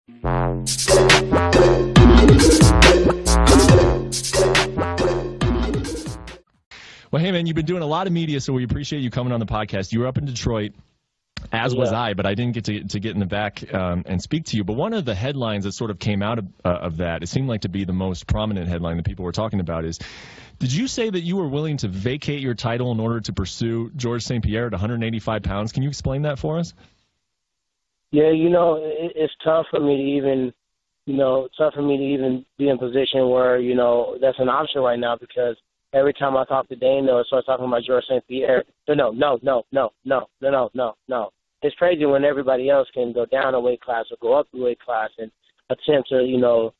Well, hey, man, you've been doing a lot of media, so we appreciate you coming on the podcast. You were up in Detroit, as was I, but I didn't get to get in the back and speak to you. But one of the headlines that sort of came out of that, it seemed like to be the most prominent headline that people were talking about is, did you say that you were willing to vacate your title in order to pursue Georges St-Pierre at 185 pounds? Can you explain that for us? Yeah, it's tough for me to even, be in a position where, that's an option right now, because every time I talk to Dana or start talking about Georges St-Pierre, no. It's crazy when everybody else can go down a weight class or go up a weight class and attempt to,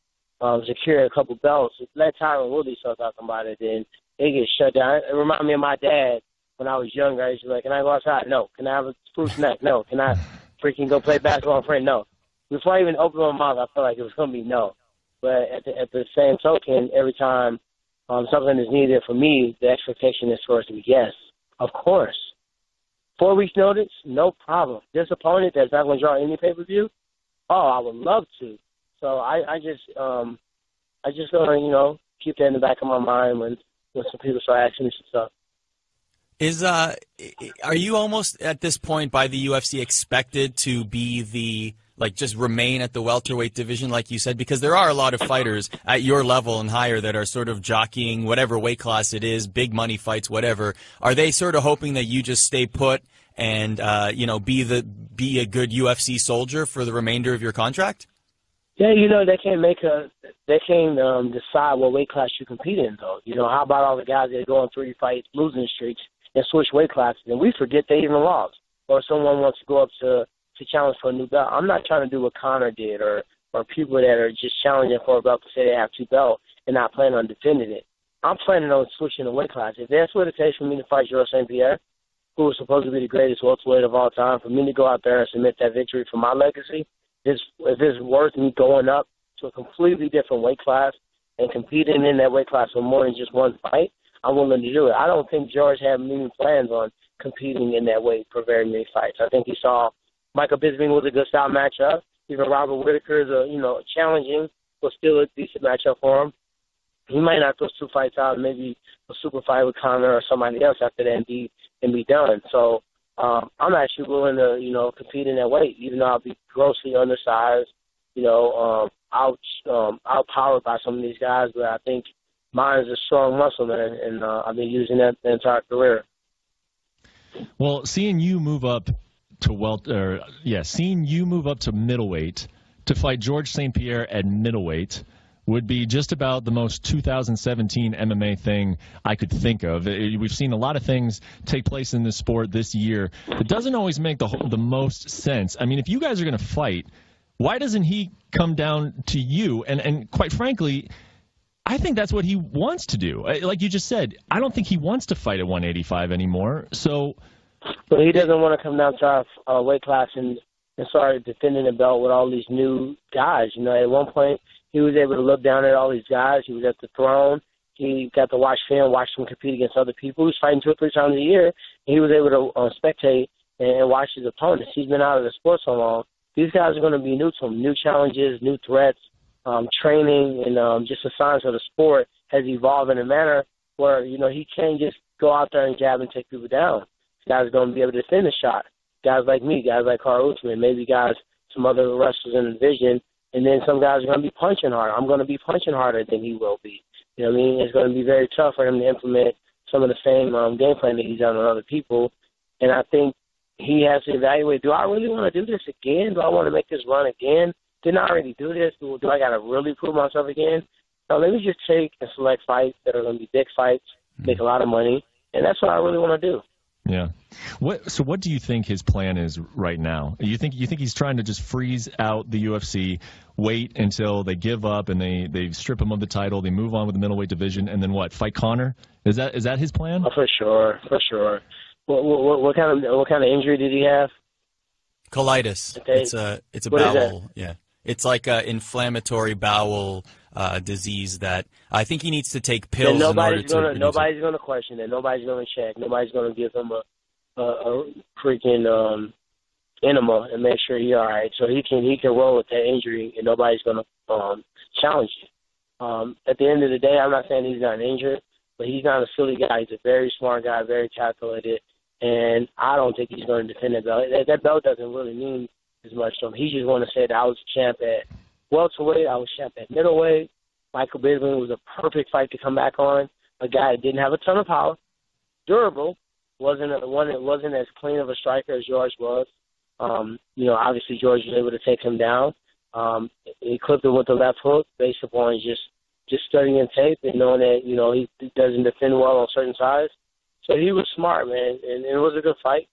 secure a couple belts. Let Tyron Woodley start talking about it, and it gets shut down. It reminds me of my dad when I was younger. I used to be like, can I go outside? No. Can I have a fruit snack? No. Can I freaking go play basketball with a friend? No. Before I even opened my mouth, I felt like it was going to be no. But at the same token, every time something is needed for me, the expectation is for us to be yes, of course. 4 weeks notice, no problem. Disappointed that's not going to draw any pay-per-view? Oh, I would love to. So I just going to, keep that in the back of my mind when some people start asking me some stuff. Are you almost at this point by the UFC expected to be just remain at the welterweight division, like you said? Because there are a lot of fighters at your level and higher that are sort of jockeying whatever weight class it is, big money fights, whatever. Are they sort of hoping that you just stay put and, be a good UFC soldier for the remainder of your contract? Yeah, they can't decide what weight class you compete in, though. How about all the guys that go on 3 fights losing streaks and switch weight classes, and we forget they even lost, or someone wants to go up to challenge for a new belt. I'm not trying to do what Conor did, or people that are just challenging for a belt to say they have 2 belts and not planning on defending it. I'm planning on switching the weight class. If that's what it takes for me to fight Georges St-Pierre, who was supposed to be the greatest welterweight of all time, for me to go out there and submit that victory for my legacy, if it's worth me going up to a completely different weight class and competing in that weight class for more than just one fight, I'm willing to do it. I don't think George had many plans on competing in that weight for very many fights. I think he saw Michael Bisping was a good style matchup. Even Robert Whittaker is challenging, but still a decent matchup for him. He might knock those 2 fights out, maybe a super fight with Conor or somebody else after that and be done. So I'm actually willing to, compete in that weight, even though I'll be grossly undersized, outpowered by some of these guys. But I think mine is a strong muscle, man, and I've been using that the entire career. Well, seeing you move up to middleweight to fight Georges St-Pierre at middleweight would be just about the most 2017 MMA thing I could think of. We've seen a lot of things take place in this sport this year. It doesn't always make the most sense. I mean, if you guys are going to fight, why doesn't he come down to you? And quite frankly, I think that's what he wants to do. Like you just said, I don't think he wants to fight at 185 anymore. But he doesn't want to come down to our weight class and start defending the belt with all these new guys. At one point, he was able to look down at all these guys. He was at the throne. He got to watch film, watch them compete against other people. He was fighting 2 or 3 times a year. And he was able to spectate and watch his opponents. He's been out of the sport so long. These guys are going to be new to him, new challenges, new threats, training, and just the science of the sport has evolved in a manner where, he can't just go out there and jab and take people down. Guys are going to be able to defend the shot. Guys like me, guys like Carl Usman, maybe some other wrestlers in the division, and then some guys are going to be punching harder. I'm going to be punching harder than he will be. It's going to be very tough for him to implement some of the same game plan that he's done on other people. And I think he has to evaluate, do I really want to do this again? Do I want to make this run again? Didn't I already do this? Do I got to really prove myself again? No, let me just take and select fights that are going to be big fights, make a lot of money, and that's what I really want to do. Yeah. So what do you think his plan is right now? You think he's trying to just freeze out the UFC, wait until they give up and they strip him of the title, they move on with the middleweight division, and then what? Fight Conor? Is that his plan? Oh, for sure. What kind of injury did he have? Colitis. Okay. It's a bowel. Yeah. It's like an inflammatory bowel disease that I think he needs to take pills. Nobody's going to question it. Nobody's going to check. Nobody's going to give him a freaking enema and make sure he's all right, so he can roll with that injury and nobody's gonna challenge him. At the end of the day, I'm not saying he's not injured, but he's not a silly guy. He's a very smart guy, very calculated, and I don't think he's going to defend that belt. That belt doesn't really mean as much to him. He just want to say that I was champ at welterweight, I was champ at middleweight. Michael Bisping was a perfect fight to come back on. A guy that didn't have a ton of power, durable, wasn't as clean of a striker as George was. Obviously George was able to take him down. He clipped him with the left hook based upon just studying tape and knowing that, he doesn't defend well on certain sides. So he was smart, man, and it was a good fight.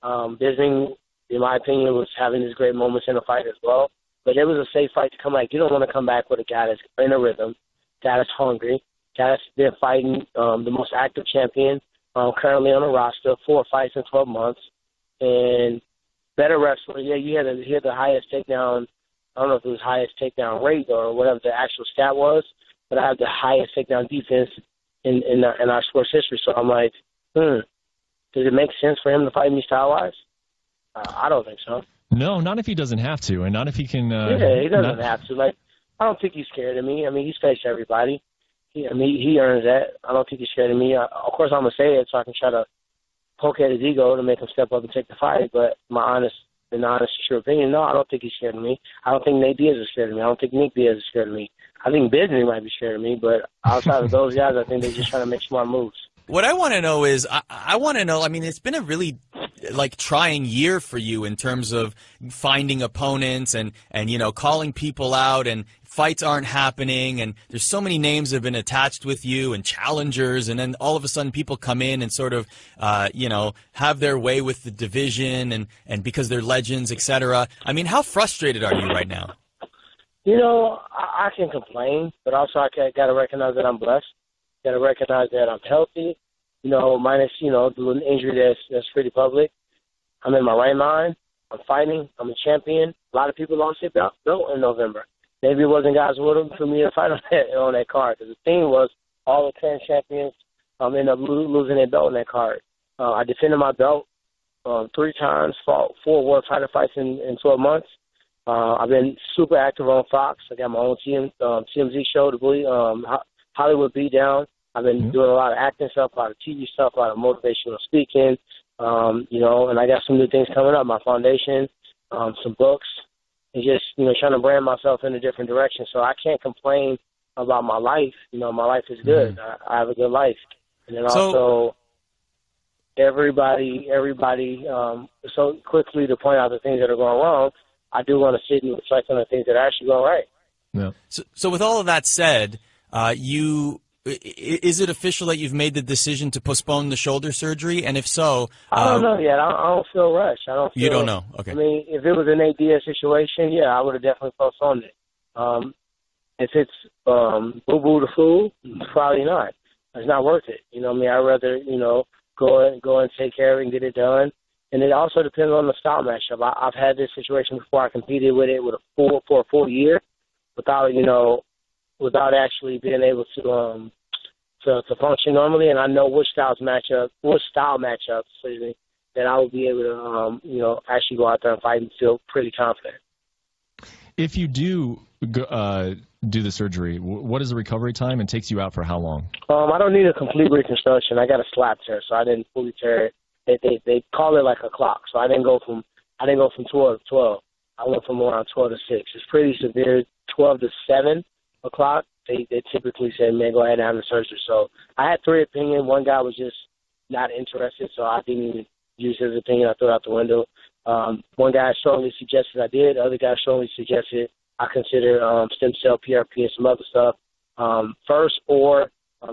Bisping, in my opinion, was having his great moments in the fight as well. But it was a safe fight to come back. You don't want to come back with a guy that's in a rhythm, guy that's hungry, guy that's been fighting the most active champion currently on the roster, 4 fights in 12 months, and better wrestler. Yeah, he had the highest takedown. I don't know if it was highest takedown rate or whatever the actual stat was, but I have the highest takedown defense in our sports history. So I'm like, does it make sense for him to fight me style-wise? I don't think so. No, not if he doesn't have to, and not if he can. He doesn't have to. Like, I don't think he's scared of me. I mean, he's faced everybody. He earns that. I don't think he's scared of me. Of course, I'm gonna say it so I can try to poke at his ego to make him step up and take the fight. But my honest and true opinion, no, I don't think he's scared of me. I don't think Nate Diaz is scared of me. I don't think Nick Diaz is scared of me. I think Bisping might be scared of me, but outside of those guys, I think they're just trying to make smart moves. What I want to know is, I want to know, I mean, it's been a really, trying year for you in terms of finding opponents and calling people out, and fights aren't happening, and there's so many names that have been attached with you and challengers, and then all of a sudden people come in and sort of, have their way with the division and because they're legends, etc. I mean, how frustrated are you right now? I can complain, but also I got to recognize that I'm blessed. Got to recognize that I'm healthy, minus, the injury that's pretty public. I'm in my right mind. I'm fighting. I'm a champion. A lot of people lost their belt in November. Maybe it wasn't guys with them for me to fight on that card. Because the thing was, all the current champions ended up losing their belt on that card. I defended my belt 3 times, fought 4 World Title fights in 12 months. I've been super active on Fox. I got my own TMZ show, Hollywood Beatdown. I've been doing a lot of acting stuff, a lot of TV stuff, a lot of motivational speaking, and I got some new things coming up, my foundation, some books, and just, trying to brand myself in a different direction. So I can't complain about my life. My life is good. I have a good life. And then also everybody, so quickly to point out the things that are going wrong, I do want to sit and reflect on the things that are actually going right. Yeah. So with all of that said, is it official that you've made the decision to postpone the shoulder surgery? And if so, I don't know yet. I don't feel rushed. You don't know? Okay. I mean, if it was an Nate Diaz situation, yeah, I would have definitely postponed it. If it's boo-boo the fool, probably not. It's not worth it. I'd rather, go and take care of it and get it done. And it also depends on the style matchup. I've had this situation before. I competed with it for a full year without actually being able to function normally. And I know which style matchups, that I will be able to, actually go out there and fight and feel pretty confident. If you do do the surgery, what is the recovery time, and takes you out for how long? I don't need a complete reconstruction. I got a slap tear, so I didn't fully tear it. They call it like a clock, so I didn't go from 12 to 12. I went from around 12 to 6. It's pretty severe. 12 to 7 o'clock, they typically say, man, go ahead and have the surgery. So I had 3 opinions. One guy was just not interested, so I didn't even use his opinion. I threw it out the window. One guy strongly suggested I did. The other guy strongly suggested I consider stem cell, PRP, and some other stuff first, or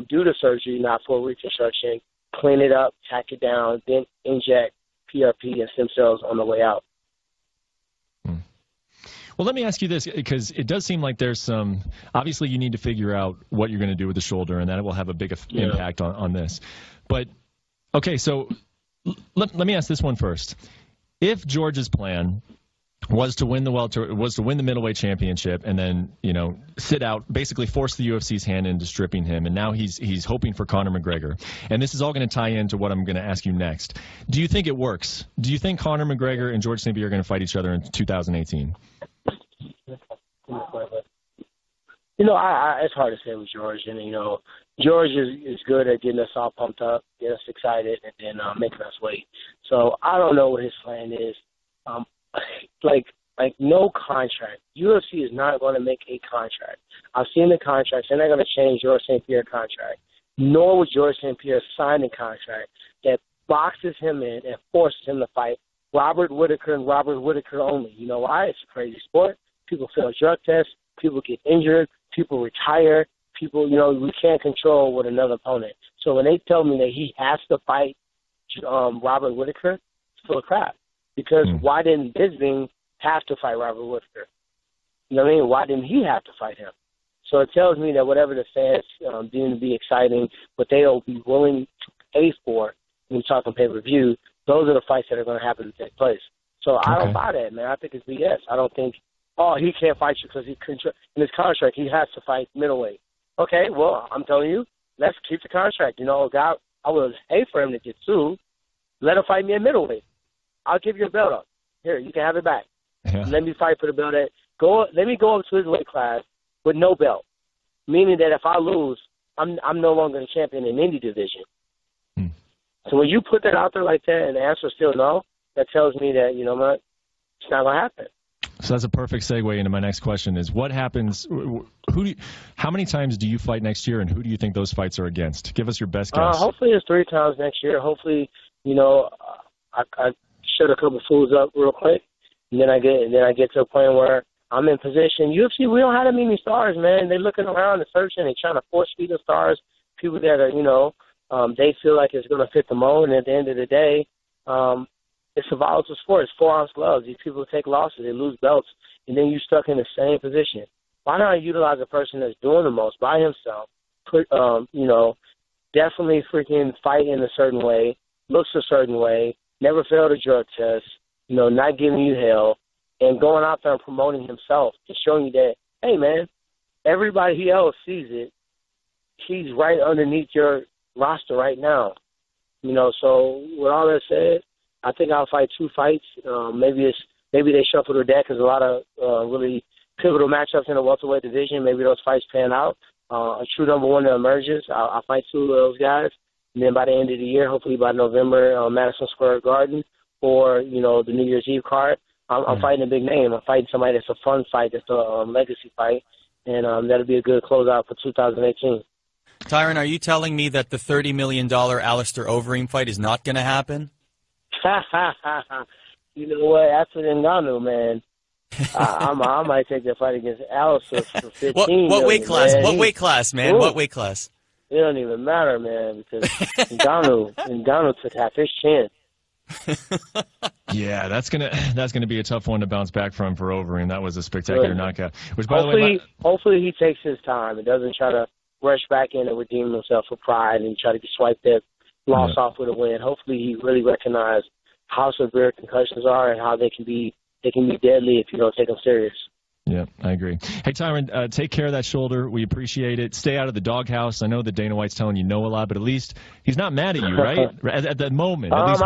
do the surgery, not for reconstruction, clean it up, tack it down, then inject PRP and stem cells on the way out. Well, let me ask you this, because it does seem like there's some – obviously you need to figure out what you're going to do with the shoulder, and that will have a big impact on this. But, okay, so let me ask this one first. If George's plan was to win the middleweight championship, and then sit out, basically force the UFC's hand into stripping him, and now he's hoping for Conor McGregor. And this is all going to tie into what I'm going to ask you next. Do you think it works? Do you think Conor McGregor and George St. Pierre are going to fight each other in 2018? It's hard to say with George, and George is good at getting us all pumped up, getting us excited, and then making us wait. So I don't know what his plan is. Like no contract. UFC is not going to make a contract. I've seen the contracts. They're not going to change George St. Pierre's contract. Nor would George St. Pierre sign a contract that boxes him in and forces him to fight Robert Whittaker and Robert Whittaker only. You know why? It's a crazy sport. People fail drug tests. People get injured. People retire. People, we can't control with another opponent. So when they tell me that he has to fight Robert Whittaker, it's full of crap. Because why didn't Bisping have to fight Robert Whittaker? You know what I mean? Why didn't he have to fight him? So it tells me that whatever the fans deem to be exciting, what they'll be willing to pay for when we talk on pay-per-view, those are the fights that are going to happen to take place. So I don't buy that, man. I think it's BS. I don't think, he can't fight you because in his contract he has to fight middleweight. Okay, well, I'm telling you, let's keep the contract. God, I would hate for him to get sued. Let him fight me at middleweight. I'll give you a belt up. Here, you can have it back. Yeah. Let me fight for the belt. Let me go up to his weight class with no belt, meaning that if I lose, I'm no longer the champion in any division. So when you put that out there like that and the answer is still no, that tells me that, what, it's not going to happen. So that's a perfect segue into my next question is what happens, how many times do you fight next year, and who do you think those fights are against? Give us your best guess. Hopefully it's 3 times next year. Hopefully, I shut a couple fools up real quick, and then I get to a point where I'm in position. UFC, we don't have that many stars, man. They're looking around and searching. They're trying to force feed the stars, people that are, they feel like it's going to fit the mold. And at the end of the day, it's a volatile sport. It's 4-ounce gloves. These people take losses. They lose belts, and then you're stuck in the same position. Why not utilize a person that's doing the most by himself, definitely freaking fight in a certain way, looks a certain way, never failed a drug test, not giving you hell, and going out there and promoting himself and showing you that, hey, man, everybody else sees it. He's right underneath your roster right now. So with all that said, I think I'll fight 2 fights. Maybe they shuffle the deck. There's a lot of really pivotal matchups in the welterweight division. Maybe those fights pan out. A true number one that emerges, I'll fight 2 of those guys. And then by the end of the year, hopefully by November, Madison Square Garden or, the New Year's Eve card, I'm fighting a big name. I'm fighting somebody that's a fun fight, that's a legacy fight. And that'll be a good closeout for 2018. Tyron, are you telling me that the $30 million Alistair Overeem fight is not going to happen? You know what? After Ngannou, man, I might take that fight against Alistair for 15 What weight class? Man. What weight class, man? Ooh. What weight class? It don't even matter, man, because Ngannou took half his chin. Yeah, that's gonna be a tough one to bounce back from for Overeem. That was a spectacular knockout. Which, by the way, hopefully he takes his time and doesn't try to rush back in and redeem himself for pride and try to swipe that loss off with a win. Hopefully he really recognizes how severe concussions are and how they can be deadly if you don't take them serious. Yeah, I agree. Hey, Tyron, take care of that shoulder. We appreciate it. Stay out of the doghouse. I know that Dana White's telling you no a lot, but at least he's not mad at you, right? At the moment. At least